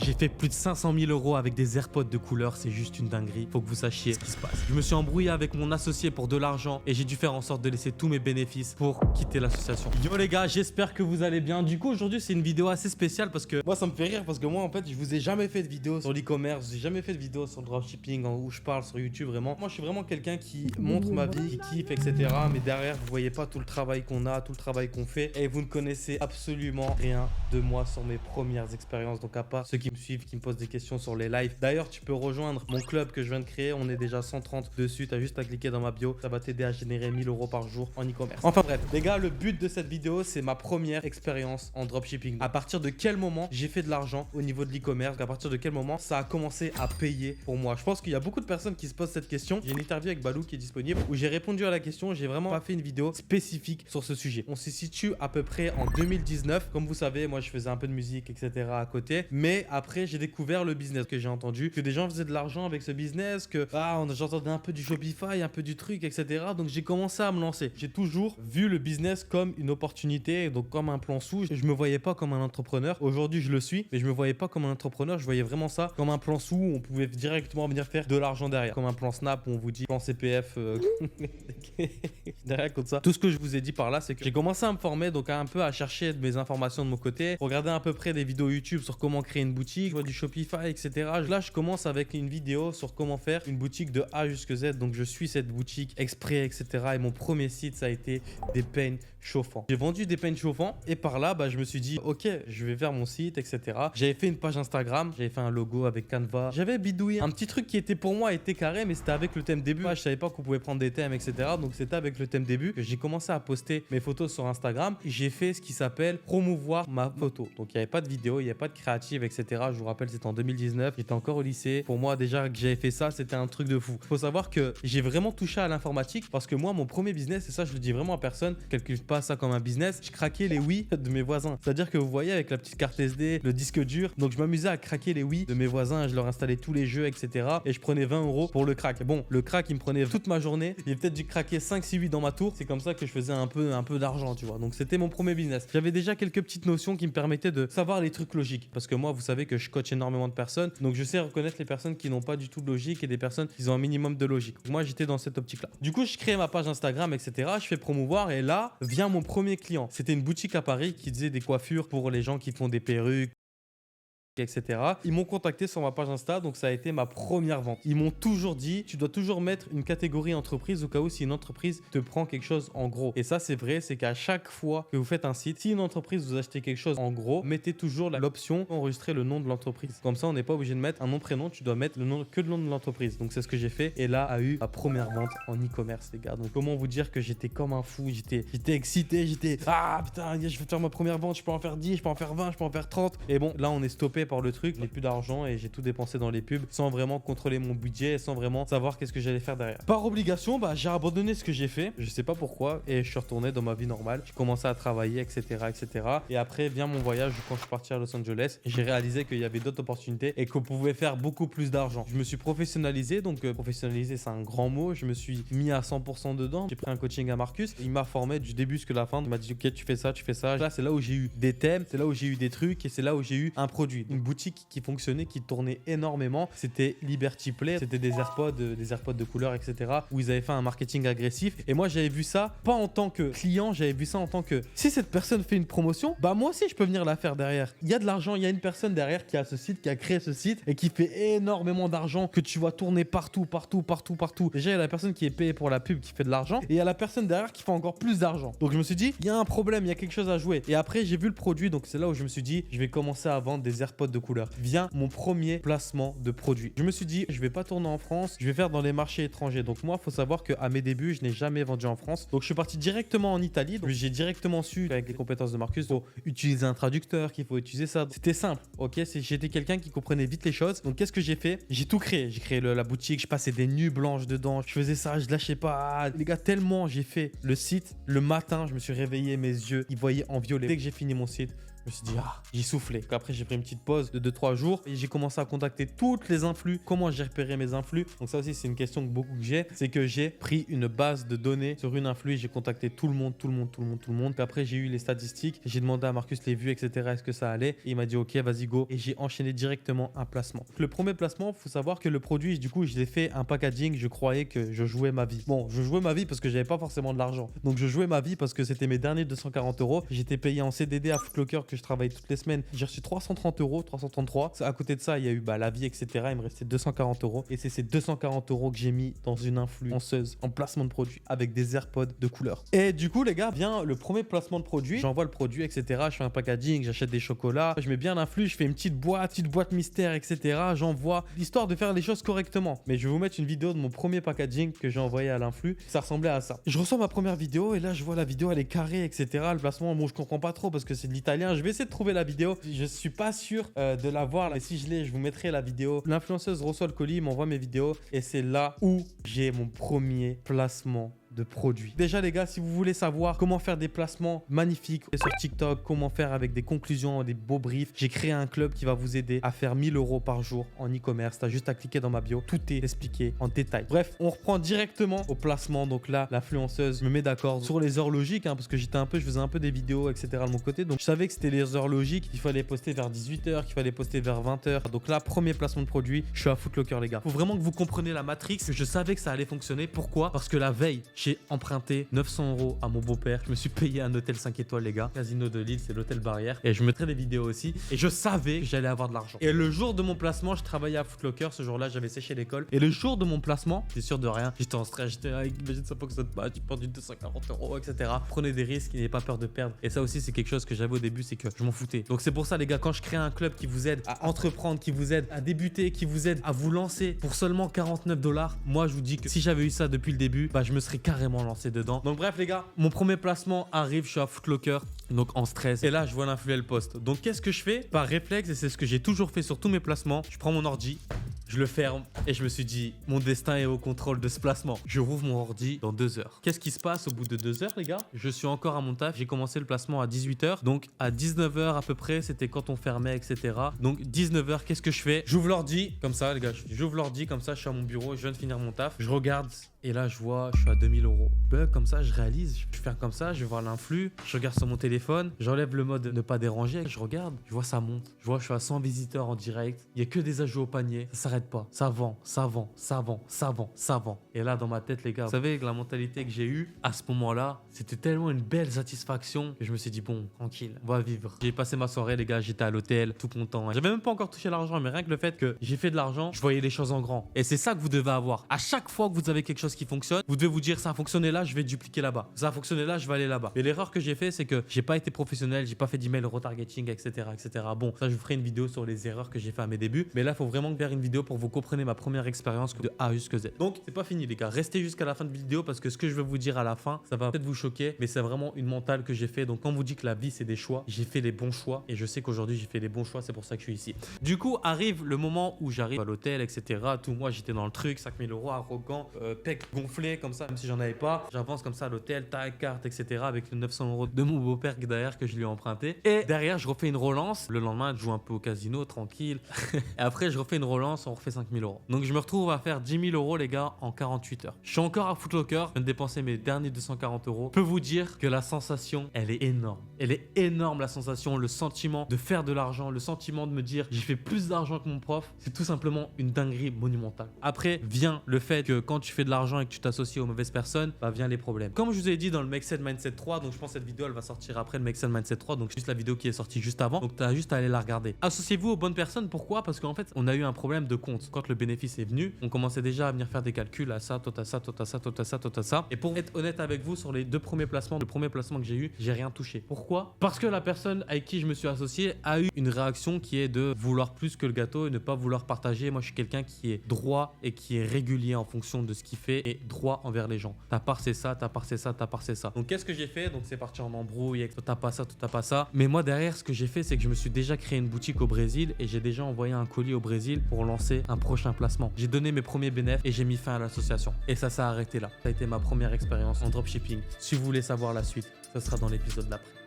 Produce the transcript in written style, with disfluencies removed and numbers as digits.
J'ai fait plus de 500 000 € avec des AirPods de couleur, c'est juste une dinguerie. Faut que vous sachiez ce qui se passe. Je me suis embrouillé avec mon associé pour de l'argent et j'ai dû faire en sorte de laisser tous mes bénéfices pour quitter l'association. Yo les gars, j'espère que vous allez bien. Du coup, aujourd'hui, c'est une vidéo assez spéciale parce que moi, ça me fait rire parce que moi, en fait, je vous ai jamais fait de vidéo sur l'e-commerce, j'ai jamais fait de vidéo sur le dropshipping où je parle sur YouTube vraiment. Moi, je suis vraiment quelqu'un qui montre ma vie, qui kiffe, etc. Mais derrière, vous voyez pas tout le travail qu'on a, tout le travail qu'on fait et vous ne connaissez absolument rien de moi sur mes premières expériences. Donc, à part ceux qui me suivent, qui me posent des questions sur les lives. D'ailleurs, tu peux rejoindre mon club que je viens de créer. On est déjà 130 dessus. Tu as juste à cliquer dans ma bio. Ça va t'aider à générer 1000 € par jour en e-commerce. Enfin bref, les gars, le but de cette vidéo, c'est ma première expérience en dropshipping. À partir de quel moment j'ai fait de l'argent au niveau de l'e-commerce? À partir de quel moment ça a commencé à payer pour moi? Je pense qu'il y a beaucoup de personnes qui se posent cette question. J'ai une interview avec Balou qui est disponible où j'ai répondu à la question. J'ai vraiment pas fait une vidéo spécifique sur ce sujet. On se situe à peu près en 2019. Comme vous savez, moi je faisais un peu de musique, etc. à côté. Mais après, j'ai découvert le business, que j'ai entendu que des gens faisaient de l'argent avec ce business, que j'entendais un peu du Shopify, un peu du truc, etc. Donc j'ai commencé à me lancer. J'ai toujours vu le business comme une opportunité, donc comme un plan sous. Je me voyais pas comme un entrepreneur. Aujourd'hui, je le suis, mais je me voyais pas comme un entrepreneur. Je voyais vraiment ça comme un plan sous où on pouvait directement venir faire de l'argent derrière. Comme un plan Snap où on vous dit plan CPF derrière comme ça. Tout ce que je vous ai dit par là, c'est que j'ai commencé à me former, donc un peu à chercher mes informations de mon côté, regarder à peu près des vidéos YouTube sur comment créer une boutique, je vois du Shopify, etc. Là, je commence avec une vidéo sur comment faire une boutique de A jusqu'à Z. Donc, je suis cette boutique exprès, etc. Et mon premier site, ça a été des peignes chauffants. J'ai vendu des peignes chauffants et par là, je me suis dit, ok, je vais faire mon site, etc. J'avais fait une page Instagram, j'avais fait un logo avec Canva. J'avais bidouillé un petit truc qui était pour moi était carré, mais c'était avec le thème début. Je savais pas qu'on pouvait prendre des thèmes, etc. Donc, c'était avec le thème début que j'ai commencé à poster mes photos sur Instagram. J'ai fait ce qui s'appelle promouvoir ma photo. Donc, il n'y avait pas de vidéo, il n'y avait pas de créative, etc. Je vous rappelle, c'était en 2019. J'étais encore au lycée. Pour moi, déjà que j'avais fait ça, c'était un truc de fou. Faut savoir que j'ai vraiment touché à l'informatique parce que moi, mon premier business, et ça, je le dis vraiment à personne, calcule pas ça comme un business, je craquais les Wii de mes voisins. C'est-à-dire que vous voyez, avec la petite carte SD, le disque dur, donc je m'amusais à craquer les Wii de mes voisins, je leur installais tous les jeux, etc. Et je prenais 20 € pour le crack. Bon, le crack, il me prenait toute ma journée. Il a peut-être dû craquer 5-6 Wii dans ma tour. C'est comme ça que je faisais un peu d'argent, tu vois. Donc, c'était mon premier business. J'avais déjà quelques petites notions qui me permettaient de savoir les trucs logiques. Parce que moi, vous savez que je coach énormément de personnes. Donc, je sais reconnaître les personnes qui n'ont pas du tout de logique et des personnes qui ont un minimum de logique. Moi, j'étais dans cette optique-là. Du coup, je crée ma page Instagram, etc. Je fais promouvoir et là vient mon premier client. C'était une boutique à Paris qui faisait des coiffures pour les gens qui font des perruques, etc. Ils m'ont contacté sur ma page Insta, donc ça a été ma première vente. Ils m'ont toujours dit, tu dois toujours mettre une catégorie entreprise au cas où si une entreprise te prend quelque chose en gros. Et ça, c'est vrai, c'est qu'à chaque fois que vous faites un site, si une entreprise vous achetez quelque chose en gros, mettez toujours l'option enregistrer le nom de l'entreprise. Comme ça, on n'est pas obligé de mettre un nom prénom, tu dois mettre que le nom de l'entreprise. Donc c'est ce que j'ai fait. Et là a eu ma première vente en e-commerce, les gars. Donc comment vous dire que j'étais comme un fou, j'étais excité, j'étais putain, je vais faire ma première vente, je peux en faire 10, je peux en faire 20, je peux en faire 30. Et bon, là on est stoppé par le truc, j'ai plus d'argent et j'ai tout dépensé dans les pubs sans vraiment contrôler mon budget, sans vraiment savoir qu'est-ce que j'allais faire derrière. Par obligation, j'ai abandonné ce que j'ai fait, je sais pas pourquoi, et je suis retourné dans ma vie normale. J'ai commencé à travailler, etc., etc. Et après vient mon voyage quand je suis parti à Los Angeles. J'ai réalisé qu'il y avait d'autres opportunités et qu'on pouvait faire beaucoup plus d'argent. Je me suis professionnalisé, donc professionnalisé c'est un grand mot. Je me suis mis à 100% dedans. J'ai pris un coaching à Marcus. Il m'a formé du début jusqu'à la fin. Il m'a dit ok, tu fais ça, tu fais ça. Là c'est là où j'ai eu des thèmes, c'est là où j'ai eu des trucs et c'est là où j'ai eu un produit, une boutique qui fonctionnait, qui tournait énormément. C'était Liberty Play, c'était des AirPods de couleur, etc. où ils avaient fait un marketing agressif. Et moi, j'avais vu ça pas en tant que client, j'avais vu ça en tant que si cette personne fait une promotion, moi aussi, je peux venir la faire derrière. Il y a de l'argent, il y a une personne derrière qui a ce site, qui a créé ce site et qui fait énormément d'argent que tu vois tourner partout. Déjà, il y a la personne qui est payée pour la pub qui fait de l'argent et il y a la personne derrière qui fait encore plus d'argent. Donc, je me suis dit, il y a un problème, il y a quelque chose à jouer. Et après, j'ai vu le produit, donc c'est là où je me suis dit, je vais commencer à vendre des AirPods de couleur. Vient mon premier placement de produit. Je me suis dit, je vais pas tourner en France, je vais faire dans les marchés étrangers. Donc moi, il faut savoir qu'à mes débuts, je n'ai jamais vendu en France. Donc je suis parti directement en Italie. Donc j'ai directement su, avec les compétences de Marcus, il faut utiliser un traducteur, qu'il faut utiliser ça. C'était simple, ok? J'étais quelqu'un qui comprenait vite les choses. Donc qu'est-ce que j'ai fait? J'ai tout créé. J'ai créé la boutique, je passais des nuits blanches dedans. Je faisais ça, je lâchais pas. Les gars, tellement j'ai fait le site. Le matin, je me suis réveillé, mes yeux, ils voyaient en violet. Dès que j'ai fini mon site, Je me suis dit, ah, j'ai soufflé. Après, j'ai pris une petite pause de 2-3 jours et j'ai commencé à contacter toutes les influx. Comment j'ai repéré mes influx? Donc ça aussi, c'est une question que beaucoup que j'ai. C'est que j'ai pris une base de données sur une influx et j'ai contacté tout le monde. Puis après, j'ai eu les statistiques. J'ai demandé à Marcus les vues, etc. Est-ce que ça allait? Et il m'a dit, ok, vas-y, go. Et j'ai enchaîné directement un placement. Le premier placement, il faut savoir que le produit, du coup, je l'ai fait un packaging. Je croyais que je jouais ma vie. Bon, je jouais ma vie parce que j'avais pas forcément de l'argent. Donc je jouais ma vie parce que c'était mes derniers 240 €. J'étais payé en CDD à Foot Locker que je travaille toutes les semaines. J'ai reçu 330 €, 333. À côté de ça, il y a eu la vie, etc. Il me restait 240 €. Et c'est ces 240 € que j'ai mis dans une influenceuse en placement de produit avec des AirPods de couleur. Et du coup, les gars, vient le premier placement de produit. J'envoie le produit, etc. Je fais un packaging, j'achète des chocolats. Je mets bien l'influx, je fais une petite boîte mystère, etc. J'envoie, histoire de faire les choses correctement. Mais je vais vous mettre une vidéo de mon premier packaging que j'ai envoyé à l'influx. Ça ressemblait à ça. Je reçois ma première vidéo et là, je vois la vidéo, elle est carrée, etc. Le placement, bon, je comprends pas trop parce que c'est de l'italien. Je vais essayer de trouver la vidéo. Je suis pas sûr de la voir là. Et si je l'ai, je vous mettrai la vidéo. L'influenceuse reçoit le colis, m'envoie mes vidéos et c'est là où j'ai mon premier placement de produits. Déjà les gars, si vous voulez savoir comment faire des placements magnifiques sur TikTok, comment faire avec des conclusions, des beaux briefs, j'ai créé un club qui va vous aider à faire 1000 € par jour en e-commerce. T'as juste à cliquer dans ma bio, tout est expliqué en détail. Bref, on reprend directement au placement. Donc là, l'influenceuse me met d'accord sur les heures logiques, je faisais un peu des vidéos, etc. de mon côté. Donc je savais que c'était les heures logiques, qu'il fallait poster vers 18 h, qu'il fallait poster vers 20 h. Donc là, premier placement de produit, je suis à Foot Locker les gars. Faut vraiment que vous compreniez la matrix. Je savais que ça allait fonctionner. Pourquoi? Parce que la veille, j'ai emprunté 900 € à mon beau-père. Je me suis payé un hôtel 5 étoiles, les gars. Casino de Lille, c'est l'hôtel Barrière. Et je mettrai des vidéos aussi. Et je savais que j'allais avoir de l'argent. Et le jour de mon placement, je travaillais à Foot Locker. Ce jour-là, j'avais séché l'école. Et le jour de mon placement, j'étais sûr de rien. J'étais en stress. J'étais, imagine ça fonctionne pas. Tu perds du 240 €, etc. Prenez des risques, n'ayez pas peur de perdre. Et ça aussi, c'est quelque chose que j'avais au début, c'est que je m'en foutais. Donc c'est pour ça, les gars, quand je crée un club qui vous aide à entreprendre, qui vous aide à débuter, qui vous aide à vous lancer pour seulement 49 $, moi, je vous dis que si j'avais eu ça depuis le début, je me serais carrément lancé dedans. Donc bref les gars, mon premier placement arrive, je suis à Foot Locker, donc en stress. Et là je vois l'influer le poste. Donc qu'est-ce que je fais? Par réflexe, et c'est ce que j'ai toujours fait sur tous mes placements, je prends mon ordi, je le ferme et je me suis dit, mon destin est au contrôle de ce placement. Je rouvre mon ordi dans 2 heures. Qu'est-ce qui se passe au bout de 2 heures les gars? Je suis encore à mon taf, j'ai commencé le placement à 18 h. Donc à 19 h à peu près, c'était quand on fermait, etc. Donc 19 h, qu'est-ce que je fais? J'ouvre l'ordi, comme ça les gars, j'ouvre l'ordi comme ça, je suis à mon bureau, je viens de finir mon taf. Je regarde et là je vois, je suis à 2000 €. Bug comme ça, je réalise, je fais comme ça, je vais voir l'influx, je regarde sur mon téléphone, j'enlève le mode ne pas déranger, je regarde, je vois ça monte. Je vois, je suis à 100 visiteurs en direct, il y a que des ajouts au panier, ça s'arrête pas, ça vend, ça vend, ça vend, ça vend, ça vend. Et là dans ma tête les gars, vous savez que la mentalité que j'ai eue à ce moment-là, c'était tellement une belle satisfaction que je me suis dit bon, tranquille, on va vivre. J'ai passé ma soirée les gars, j'étais à l'hôtel, tout content. J'avais même pas encore touché l'argent, mais rien que le fait que j'ai fait de l'argent, je voyais les choses en grand. Et c'est ça que vous devez avoir. À chaque fois que vous avez quelque chose qui fonctionne, vous devez vous dire ça a fonctionné là, je vais dupliquer là-bas. Ça a fonctionné là, je vais aller là-bas. Et l'erreur que j'ai fait, c'est que j'ai pas été professionnel, j'ai pas fait d'email retargeting, etc., etc. Bon, ça je vous ferai une vidéo sur les erreurs que j'ai fait à mes débuts. Mais là, il faut vraiment faire une vidéo pour que vous compreniez ma première expérience de A jusqu'à Z. Donc, c'est pas fini les gars. Restez jusqu'à la fin de la vidéo parce que ce que je vais vous dire à la fin, ça va peut-être vous choquer, mais c'est vraiment une mentale que j'ai fait. Donc, quand on vous dit que la vie c'est des choix, j'ai fait les bons choix et je sais qu'aujourd'hui j'ai fait les bons choix. C'est pour ça que je suis ici. Du coup, arrive le moment où j'arrive à l'hôtel, etc. Tout moi, j'étais dans le truc, 5000 €, arrogant, pec gonflé comme ça, même si j'en avais pas. J'avance comme ça à l'hôtel, taille, carte, etc. avec les 900 € de mon beau-père derrière que je lui ai emprunté. Et derrière, je refais une relance. Le lendemain, je joue un peu au casino, tranquille. Et après, je refais une relance, on refait 5000 €. Donc, je me retrouve à faire 10 000 € les gars en 48 heures. Je suis encore à Foot Locker, je viens de dépenser mes derniers 240 €. Je peux vous dire que la sensation, elle est énorme. Elle est énorme la sensation, le sentiment de faire de l'argent, le sentiment de me dire j'ai fait plus d'argent que mon prof. C'est tout simplement une dinguerie monumentale. Après vient le fait que quand tu fais de l'argent et que tu t'associes aux mauvaises personnes, vient les problèmes. Comme je vous ai dit dans le Make Sense Mindset 3, donc je pense que cette vidéo elle va sortir après le Make Sense Mindset 3, donc juste la vidéo qui est sortie juste avant. Donc tu as juste à aller la regarder. Associez-vous aux bonnes personnes. Pourquoi? Parce qu'en fait, on a eu un problème de compte. Quand le bénéfice est venu, on commençait déjà à venir faire des calculs à ça, toi t'as ça, toi t'as ça, toi t'as ça, toi t'as ça. Et pour être honnête avec vous, sur les 2 premiers placements, le premier placement que j'ai eu, j'ai rien touché. Pourquoi? Parce que la personne avec qui je me suis associé a eu une réaction qui est de vouloir plus que le gâteau et ne pas vouloir partager. Moi, je suis quelqu'un qui est droit et qui est régulier en fonction de ce qu'il fait et droit envers les gens. Ta part c'est ça, ta part c'est ça, ta part c'est ça. Donc qu'est-ce que j'ai fait? Donc c'est parti en embrouille, toi t'as pas ça, toi t'as pas ça. Mais moi derrière, ce que j'ai fait, c'est que je me suis déjà créé une boutique au Brésil et j'ai déjà envoyé un colis au Brésil pour lancer un prochain placement. J'ai donné mes premiers bénéfices et j'ai mis fin à l'association. Et ça s'est arrêté là. Ça a été ma première expérience en dropshipping. Si vous voulez savoir la suite, ce sera dans l'épisode d'après.